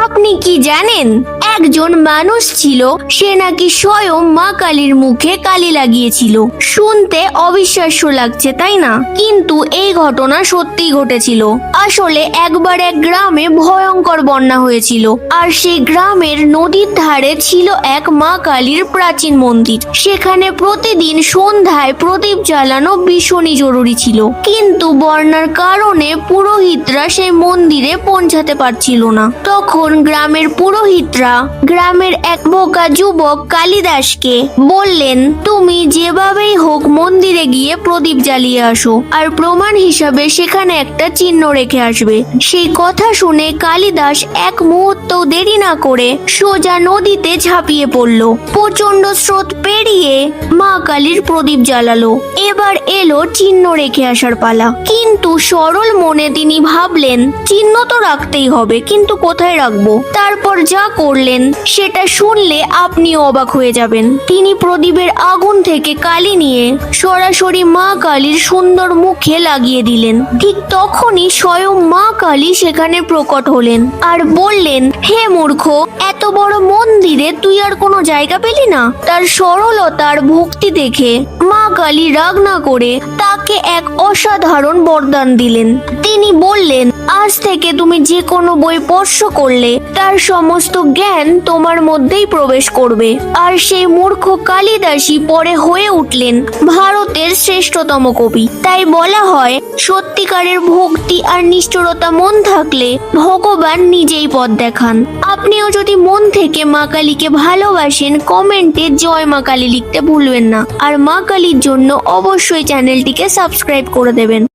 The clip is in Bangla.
আপনি কি জানেন একজন মানুষ ছিল, সে নাকি স্বয়ং মা কালীর মুখে কালি লাগিয়েছিল। শুনতে অবিশ্বাস্য লাগছে তাই না, কিন্তু এই ঘটনা সত্যিই ঘটেছিল। আসলে একবার এক গ্রামে ভয়ঙ্কর বন্যা হয়েছিল, আর সেই গ্রামের নদীর ধারে ছিল এক মা কালীর প্রাচীন মন্দির। সেখানে প্রতিদিন সন্ধ্যায় প্রদীপ জ্বালানো ভীষণই জরুরি ছিল, কিন্তু বন্যার কারণে পুরোহিতরা সেই মন্দিরে পৌঁছাতে পারছিল না। তখন গ্রামের পুরোহিতরা গ্রামের এক বোকা যুবক কালিদাসকে বললেন, তুমি যেভাবেই হোক মন্দিরে গিয়ে প্রদীপ জ্বালিয়ে আসো, আর প্রমাণ হিসাবে সেখানে একটা চিহ্ন রেখে আসবে। সেই কথা শুনে কালিদাস এক মুহূর্ত দেরি না করে সোজা নদীতে ঝাঁপিয়ে পড়ল। প্রচন্ড স্রোত পেরিয়ে মা কালীর প্রদীপ জ্বালালো। এবার এলো চিহ্ন রেখে আসার পালা। কিন্তু সরল মনে তিনি ভাবলেন, চিহ্ন তো রাখতেই হবে, কিন্তু কোথায় রাখবো? তারপর যা করলেন সেটা শুনলে আপনিও অবাক হয়ে যাবেন। তিনি প্রদীপের আগুন থেকে কালি নিয়ে সরাসরি মা কালীর সুন্দর মুখে লাগিয়ে দিলেন। ঠিক তখনই স্বয়ং মা কালী সেখানে প্রকট হলেন আর বললেন, হে মূর্খ, এত বড় মন্দিরে তুই আর কোনো জায়গা পেলি না? তার সরলতার ভক্তি দেখে মা কালী রাগ না করে তাকে এক অসাধারণ বরদান দিলেন। তিনি বললেন, আজ থেকে তুমি যে কোনো বই স্পর্শ করলে তার সমস্ত জ্ঞান তোমার মধ্যেই প্রবেশ করবে। আর সেই মূর্খ কালিদাসী পরে হয়ে উঠলেন ভারতের শ্রেষ্ঠতম কবি। তাই বলা হয়, সত্যিকারের ভক্তি আর নিষ্ঠুরতা মন থাকলে ভগবান নিজেই পথ দেখান। আপনিও যদি মন থেকে মা কালীকে ভালোবাসেন, কমেন্টে জয় মা কালী লিখতে ভুলবেন না। আর মা কালীর জন্য অবশ্যই চ্যানেলটিকে সাবস্ক্রাইব করে দেবেন।